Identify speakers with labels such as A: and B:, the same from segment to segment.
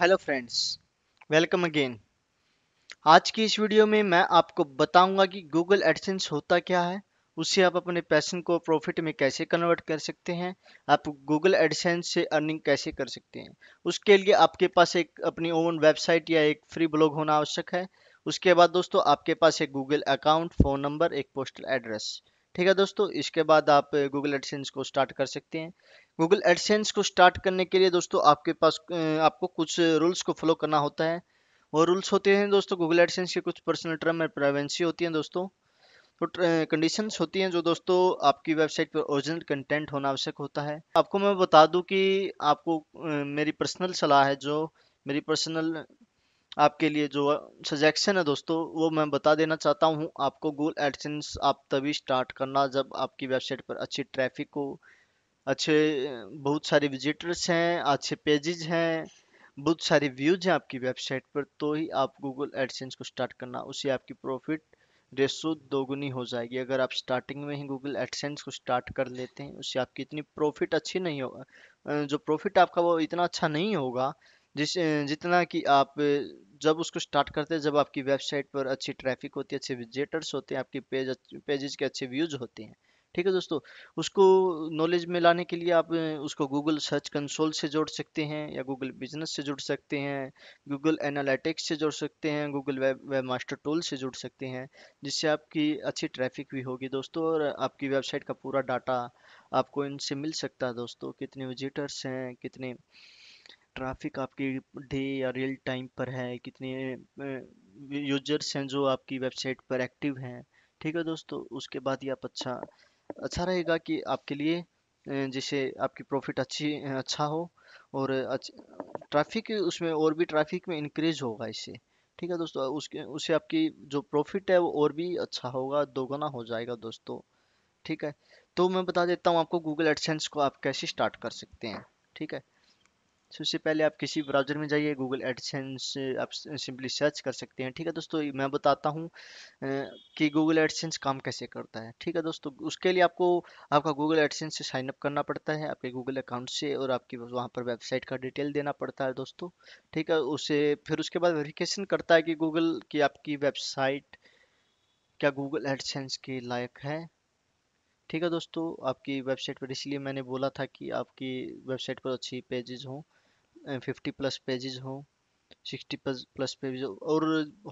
A: Hello friends, welcome again. आज की इस वीडियो में मैं आपको बताऊंगा कि गूगल एडसेंस होता क्या है, उससे आप अपने पैशन को प्रॉफिट में कैसे कन्वर्ट कर सकते हैं, आप गूगल एडसेंस से अर्निंग कैसे कर सकते हैं। उसके लिए आपके पास एक अपनी ओन वेबसाइट या एक फ्री ब्लॉग होना आवश्यक है। उसके बाद दोस्तों आपके पास एक गूगल अकाउंट, फ़ोन नंबर, एक पोस्टल एड्रेस। ठीक है दोस्तों, इसके बाद आप गूगल एडसेंस को स्टार्ट कर सकते हैं। गूगल एडसेंस को स्टार्ट करने के लिए दोस्तों आपके पास आपको कुछ रूल्स को फॉलो करना होता है। वो रूल्स होते हैं दोस्तों गूगल एडसेंस के, कुछ पर्सनल टर्म एंड प्राइवेसी होती हैं दोस्तों। तो कंडीशंस होती हैं जो दोस्तों आपकी वेबसाइट पर ओरिजिनल कंटेंट होना आवश्यक होता है। आपको मैं बता दूं कि आपको मेरी पर्सनल सलाह है, जो मेरी पर्सनल आपके लिए जो सजेशन है दोस्तों, वो मैं बता देना चाहता हूँ आपको। गूगल एडसेंस आप तभी स्टार्ट करना जब आपकी वेबसाइट पर अच्छी ट्रैफिक हो, अच्छे बहुत सारे विजिटर्स हैं, अच्छे पेजेस हैं, बहुत सारे व्यूज हैं आपकी वेबसाइट पर, तो ही आप गूगल एडसेंस को स्टार्ट करना। उससे आपकी प्रॉफिट रेशो दोगुनी हो जाएगी। अगर आप स्टार्टिंग में ही गूगल एडसेंस को स्टार्ट कर लेते हैं, उससे आपकी इतनी प्रॉफिट अच्छी नहीं होगा। जो प्रॉफिट आपका वो इतना अच्छा नहीं होगा जितना कि आप जब उसको स्टार्ट करते हैं, जब आपकी वेबसाइट पर अच्छी ट्रैफिक होती है, अच्छे विजिटर्स होते हैं, आपकी पेजेस के अच्छे व्यूज होते हैं। ठीक है दोस्तों, उसको नॉलेज में लाने के लिए आप उसको गूगल सर्च कंसोल से जोड़ सकते हैं, या गूगल बिजनेस से जुड़ सकते हैं, गूगल एनालिटिक्स से जोड़ सकते हैं, गूगल वेब मास्टर टूल से जुड़ सकते हैं, जिससे आपकी अच्छी ट्रैफिक भी होगी दोस्तों, और आपकी वेबसाइट का पूरा डाटा आपको इनसे मिल सकता है दोस्तों। कितने विजिटर्स हैं, कितने ट्रैफिक आपकी डे या रियल टाइम पर है, कितने यूजर्स हैं जो आपकी वेबसाइट पर एक्टिव हैं। ठीक है दोस्तों, उसके बाद ही आप अच्छा अच्छा रहेगा कि आपके लिए जैसे आपकी प्रॉफिट अच्छा हो, और ट्रैफिक उसमें और भी ट्रैफिक में इंक्रीज होगा इससे। ठीक है दोस्तों, उसके उससे आपकी जो प्रॉफिट है वो और भी अच्छा होगा, दोगुना हो जाएगा दोस्तों। ठीक है, तो मैं बता देता हूँ आपको गूगल एडसेंस को आप कैसे स्टार्ट कर सकते हैं। ठीक है, सबसे पहले आप किसी ब्राउज़र में जाइए, गूगल एडसेंस आप सिंपली सर्च कर सकते हैं। ठीक है दोस्तों, मैं बताता हूँ कि गूगल एडसेंस काम कैसे करता है। ठीक है दोस्तों, उसके लिए आपको आपका गूगल एडसेंस से साइन अप करना पड़ता है आपके गूगल अकाउंट से, और आपकी वहाँ पर वेबसाइट का डिटेल देना पड़ता है दोस्तों। ठीक है, उसे फिर उसके बाद वेरिफिकेशन करता है कि गूगल की आपकी वेबसाइट क्या गूगल एडसेंस के लायक है। ठीक है दोस्तों, आपकी वेबसाइट पर, इसलिए मैंने बोला था कि आपकी वेबसाइट पर अच्छी पेजेस हों, 50+ पेजेस हों, 60+ पेज, और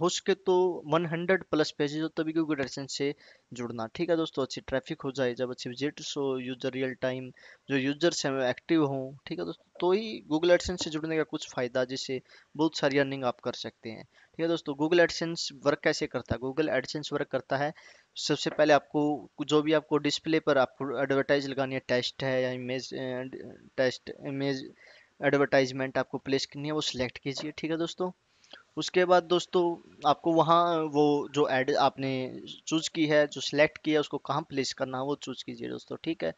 A: हो सके तो 100+ पेजेस हो, तभी गूगल एडसेंस से जुड़ना। ठीक है दोस्तों, अच्छी ट्रैफिक हो जाए, जब अच्छे विजिट्स हो, यूजर रियल टाइम जो यूजर्स हैं वो एक्टिव हों। ठीक है दोस्तों, तो ही गूगल एडसेंस से जुड़ने का कुछ फ़ायदा, जिससे बहुत सारी अर्निंग आप कर सकते हैं। ठीक है दोस्तों, गूगल एडसेंस वर्क कैसे करता है। गूगल एडसेंस वर्क करता है, सबसे पहले आपको जो भी आपको डिस्प्ले पर आपको एडवर्टाइज लगानी है, टेस्ट है या इमेज, टेस्ट इमेज एडवर्टाइजमेंट आपको प्लेस करनी है, वो सिलेक्ट कीजिए। ठीक है दोस्तों, उसके बाद दोस्तों आपको वहाँ वो जो ऐड आपने चूज की है, जो सिलेक्ट किया है, उसको कहाँ प्लेस करना है वो चूज कीजिए दोस्तों। ठीक है,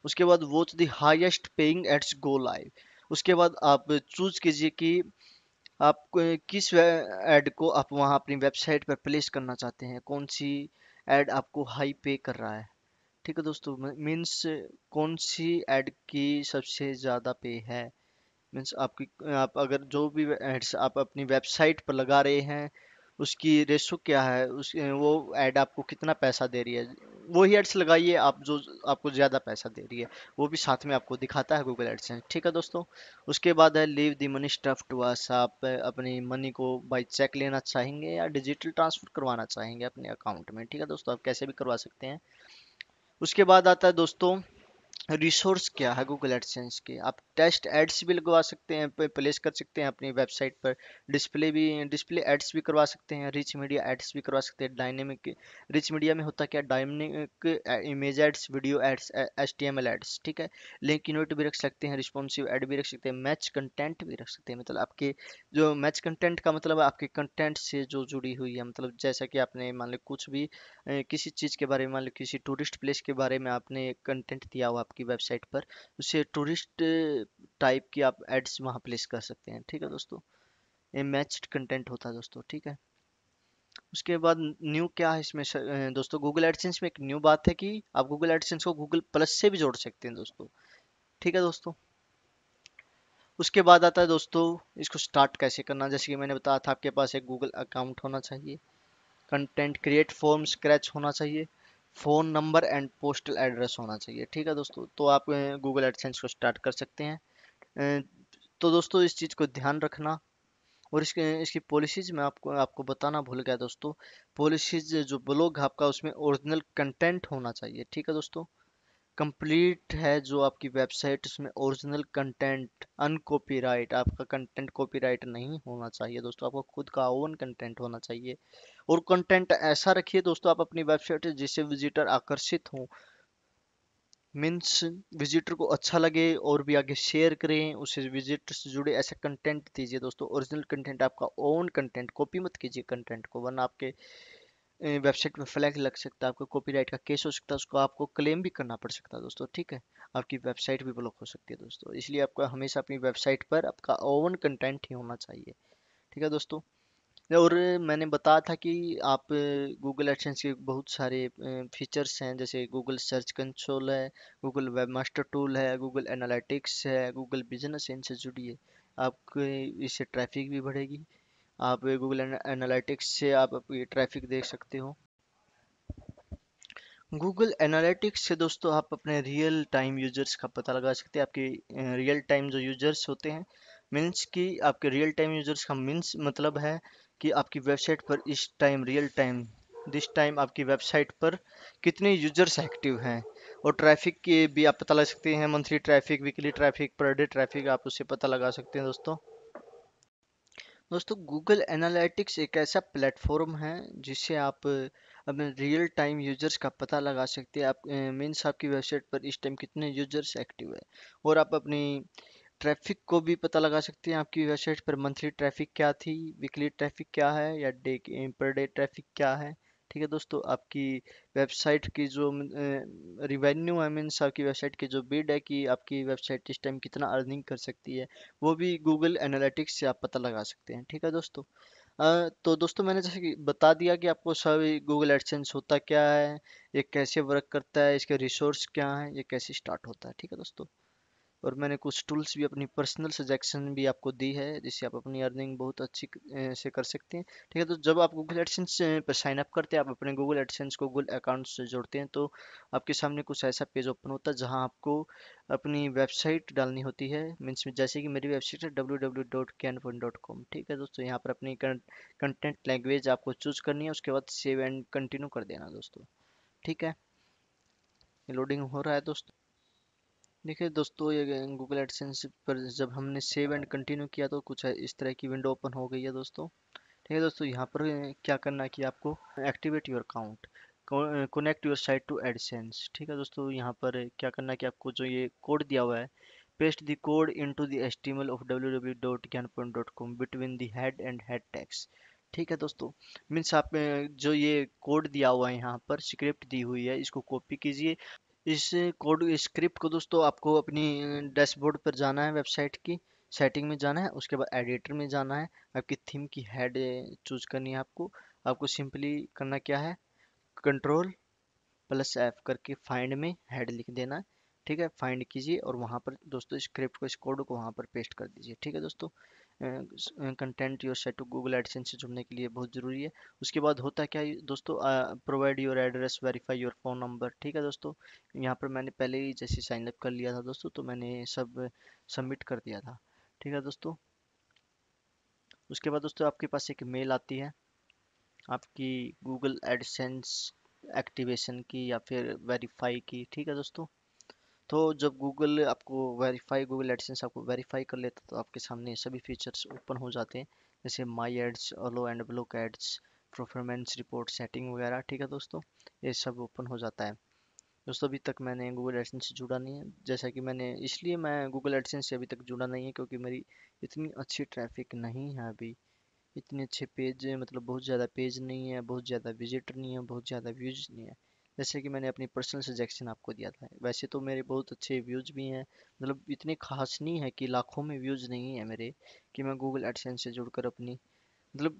A: उसके बाद watch the highest paying ads go live. उसके बाद आप चूज कीजिए कि आप किस ऐड को आप वहाँ अपनी वेबसाइट पर प्लेस करना चाहते हैं, कौन सी ऐड आपको हाई पे कर रहा है। ठीक है दोस्तों, मीन्स कौन सी ऐड की सबसे ज़्यादा पे है, मीन्स आपकी आप अगर जो भी एड्स आप अपनी वेबसाइट पर लगा रहे हैं, उसकी रेशो क्या है, उस वो ऐड आपको कितना पैसा दे रही है, वही एड्स लगाइए आप जो आपको ज़्यादा पैसा दे रही है, वो भी साथ में आपको दिखाता है गूगल एडसेंस। ठीक है दोस्तों, उसके बाद है leave the money stuff to us. आप अपनी मनी को बाई चेक लेना चाहेंगे या डिजिटल ट्रांसफर करवाना चाहेंगे अपने अकाउंट में। ठीक है दोस्तों, आप कैसे भी करवा सकते हैं। उसके बाद आता है दोस्तों रिसोर्स क्या है गूगल एडसेंस के। आप टेस्ट एड्स भी लगवा सकते हैं, प्लेस कर सकते हैं अपनी वेबसाइट पर, डिस्प्ले एड्स भी करवा सकते हैं, रिच मीडिया एड्स भी करवा सकते हैं, डायनेमिक रिच मीडिया में होता क्या, dynamic image ads, video ads, HTML ads. ठीक है, लिंक यूनिट भी रख सकते हैं, रिस्पॉन्सिव एड भी रख सकते हैं, मैच कंटेंट भी रख सकते हैं। मतलब आपके जो मैच कंटेंट का मतलब है आपके कंटेंट से जो जुड़ी हुई है, मतलब जैसा कि आपने मान लो कुछ भी किसी चीज़ के बारे में, मान लो किसी टूरिस्ट प्लेस के बारे में आपने कंटेंट दिया हो आपकी वेबसाइट पर, उसे टूरिस्ट टाइप की आप एड्स वहाँ प्लेस कर सकते हैं। ठीक है दोस्तों, ये मैच्ड कंटेंट होता है दोस्तों। ठीक है, उसके बाद न्यू क्या है इसमें दोस्तों, गूगल एडसेंस में एक न्यू बात है कि आप गूगल एडसेंस को गूगल प्लस से भी जोड़ सकते हैं दोस्तों। ठीक है दोस्तों, उसके बाद आता है दोस्तों इसको स्टार्ट कैसे करना। जैसे कि मैंने बताया था, आपके पास एक गूगल अकाउंट होना चाहिए, कंटेंट क्रिएट फॉर्म स्क्रैच होना चाहिए, phone number and postal address होना चाहिए। ठीक है दोस्तों, तो आप गूगल एडसेंस को स्टार्ट कर सकते हैं। अ, तो दोस्तों इस चीज़ को ध्यान रखना। और इसके इसकी पॉलिसीज मैं आपको आपको बताना भूल गया दोस्तों। पॉलिसीज जो ब्लॉग है आपका, उसमें ओरिजिनल कंटेंट होना चाहिए। ठीक है दोस्तों, कंप्लीट है जो आपकी वेबसाइट, उसमें ओरिजिनल कंटेंट, अनकॉपीराइट, आपका कंटेंट कॉपीराइट नहीं होना चाहिए दोस्तों, आपको खुद का ओन कंटेंट होना चाहिए। और कंटेंट ऐसा रखिए दोस्तों आप अपनी वेबसाइट जिससे विजिटर आकर्षित हो, मीन्स विजिटर को अच्छा लगे और भी आगे शेयर करें, उससे विजिटर से जुड़े ऐसा कंटेंट दीजिए दोस्तों। ओरिजिनल कंटेंट, आपका ओन कंटेंट, कॉपी मत कीजिए कंटेंट को, वरना आपके वेबसाइट में फ्लैग लग सकता है, आपको कॉपीराइट का केस हो सकता है, उसको आपको क्लेम भी करना पड़ सकता है दोस्तों। ठीक है, आपकी वेबसाइट भी ब्लॉक हो सकती है दोस्तों, इसलिए आपको हमेशा अपनी वेबसाइट पर आपका ओन कंटेंट ही होना चाहिए। ठीक है दोस्तों। और मैंने बताया था कि आप गूगल एडसेंस के बहुत सारे फीचर्स हैं, जैसे गूगल सर्च कंसोल है, गूगल वेब मास्टर टूल है, गूगल एनालिटिक्स है, गूगल बिजनेस इनसे जुड़िए, आपके इससे ट्रैफिक भी बढ़ेगी। आप गूगल एनालिटिक्स से आप ट्रैफिक देख सकते हो। गूगल एनालिटिक्स से दोस्तों आप अपने रियल टाइम यूजर्स का पता लगा सकते हैं। आपके रियल टाइम जो यूजर्स होते हैं, मीन्स कि आपके रियल टाइम यूजर्स का मीन्स मतलब है कि आपकी वेबसाइट पर इस time, real time, this time आपकी वेबसाइट पर कितने यूजर्स एक्टिव हैं। और ट्रैफिक के भी आप पता लगा सकते हैं, monthly traffic, weekly traffic, per day traffic, आप उससे पता लगा सकते हैं दोस्तों। दोस्तों गूगल एनालिटिक्स एक ऐसा प्लेटफॉर्म है जिससे आप अपने रियल टाइम यूजर्स का पता लगा सकते हैं। आप मीन्स आपकी वेबसाइट पर इस टाइम कितने यूजर्स एक्टिव है। और आप अपनी ट्रैफिक को भी पता लगा सकते हैं, आपकी वेबसाइट पर मंथली ट्रैफिक क्या थी, वीकली ट्रैफिक क्या है, या डे पर डे ट्रैफिक क्या है। ठीक है दोस्तों, आपकी वेबसाइट की जो रिवेन्यू है, मीन्स आपकी वेबसाइट की जो बिड है कि आपकी वेबसाइट इस टाइम कितना अर्निंग कर सकती है, वो भी गूगल एनालिटिक्स से आप पता लगा सकते हैं। ठीक है दोस्तों। तो दोस्तों मैंने जैसे कि बता दिया कि आपको सभी गूगल एडसेंस होता क्या है, ये कैसे वर्क करता है, इसके रिसोर्स क्या है, ये कैसे स्टार्ट होता है। ठीक है दोस्तों। और मैंने कुछ टूल्स भी अपनी पर्सनल सजेशन भी आपको दी है, जिससे आप अपनी अर्निंग बहुत अच्छी से कर सकते हैं। ठीक है, तो जब आप गूगल एडसेंस पर साइन अप करते हैं, आप अपने गूगल एडसेंस को गूगल अकाउंट से जोड़ते हैं, तो आपके सामने कुछ ऐसा पेज ओपन होता है जहां आपको अपनी वेबसाइट डालनी होती है। मीन्स जैसे कि मेरी वेबसाइट है www.canfun.com। ठीक है दोस्तों, यहाँ पर अपनी कंटेंट लैंग्वेज आपको चूज करनी है, उसके बाद सेव एंड कंटिन्यू कर देना दोस्तों। ठीक है, लोडिंग हो रहा है दोस्तों। देखिए दोस्तों, ये गूगल एडसेंस पर जब हमने सेव एंड कंटिन्यू किया तो कुछ इस तरह की विंडो ओपन हो गई है दोस्तों। ठीक है दोस्तों, यहाँ पर क्या करना है कि आपको activate your account, connect your site to AdSense. ठीक है दोस्तों, यहाँ पर क्या करना है कि आपको जो ये कोड दिया हुआ है, paste the code into the HTML of www.ज्ञानपुन.com between the head and head tags. ठीक है दोस्तों, मीन्स आप जो ये कोड दिया हुआ है, यहाँ पर स्क्रिप्ट दी हुई है, इसको कॉपी कीजिए। इस कोड स्क्रिप्ट को दोस्तों आपको अपनी डैशबोर्ड पर जाना है, वेबसाइट की सेटिंग में जाना है, उसके बाद एडिटर में जाना है, आपकी थीम की हेड चूज करनी है आपको। आपको सिंपली करना क्या है, कंट्रोल प्लस एफ करके फाइंड में हेड लिख देना है। ठीक है, फाइंड कीजिए और वहाँ पर दोस्तों स्क्रिप्ट को, इस कोड को वहाँ पर पेस्ट कर दीजिए। ठीक है दोस्तों, content your set to Google AdSense से जुड़ने के लिए बहुत ज़रूरी है। उसके बाद होता क्या है दोस्तों, provide your address, verify your phone number. ठीक है दोस्तों, यहाँ पर मैंने पहले ही जैसे साइन अप कर लिया था दोस्तों, तो मैंने सब सबमिट कर दिया था। ठीक है दोस्तों, उसके बाद दोस्तों आपके पास एक मेल आती है आपकी गूगल एडसेंस एक्टिवेशन की या फिर वेरीफाई की। ठीक है दोस्तों, तो जब गूगल आपको वेरीफाई, गूगल एडसेंस आपको वेरीफाई कर लेता है, तो आपके सामने सभी फीचर्स ओपन हो जाते हैं, जैसे my ads, allow and block ads, performance report, setting वगैरह। ठीक है दोस्तों, ये सब ओपन हो जाता है दोस्तों। अभी तक मैंने गूगल एडसेंस से जुड़ा नहीं है, जैसा कि मैंने, इसलिए मैं गूगल एडसेंस से अभी तक जुड़ा नहीं है क्योंकि मेरी इतनी अच्छी ट्रैफिक नहीं है अभी, इतने अच्छे पेज, मतलब बहुत ज़्यादा पेज नहीं है, बहुत ज़्यादा विजिटर नहीं है, बहुत ज़्यादा व्यूज नहीं है। जैसे कि मैंने अपनी पर्सनल सजेशन आपको दिया था, वैसे तो मेरे बहुत अच्छे व्यूज भी हैं, मतलब इतने खास नहीं है कि लाखों में व्यूज नहीं है मेरे, कि मैं गूगल एडसेंस से जुड़कर अपनी, मतलब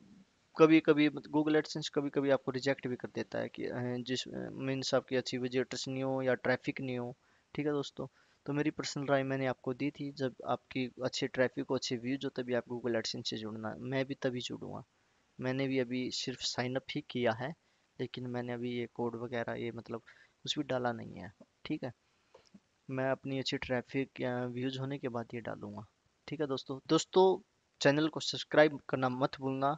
A: कभी कभी गूगल एडसेंस कभी कभी आपको रिजेक्ट भी कर देता है कि जिस मीन्स आपकी अच्छी विजिटर्स नहीं हो या ट्रैफिक नहीं हो। ठीक है दोस्तों, तो मेरी पर्सनल राय मैंने आपको दी थी, जब आपकी अच्छे ट्रैफिक हो, अच्छे व्यूज हो, तभी आप गूगल एडसेंस से जुड़ना। मैं भी तभी जुड़ूंगा। मैंने भी अभी सिर्फ साइन अप ही किया है, लेकिन मैंने अभी ये कोड वगैरह ये मतलब कुछ भी डाला नहीं है। ठीक है, मैं अपनी अच्छी ट्रैफिक या व्यूज होने के बाद ये डालूंगा। ठीक है दोस्तों, चैनल को सब्सक्राइब करना मत भूलना।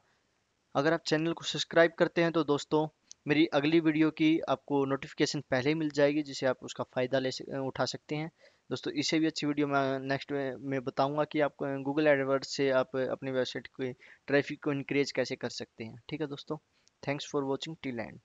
A: अगर आप चैनल को सब्सक्राइब करते हैं तो दोस्तों मेरी अगली वीडियो की आपको नोटिफिकेशन पहले ही मिल जाएगी, जिससे आप उसका फ़ायदा उठा सकते हैं। दोस्तों इससे भी अच्छी वीडियो मैं नेक्स्ट में बताऊंगा कि आप गूगल एडवर्ड्स से आप अपनी वेबसाइट के ट्रैफिक को इंक्रीज कैसे कर सकते हैं। ठीक है दोस्तों, thanks for watching till and.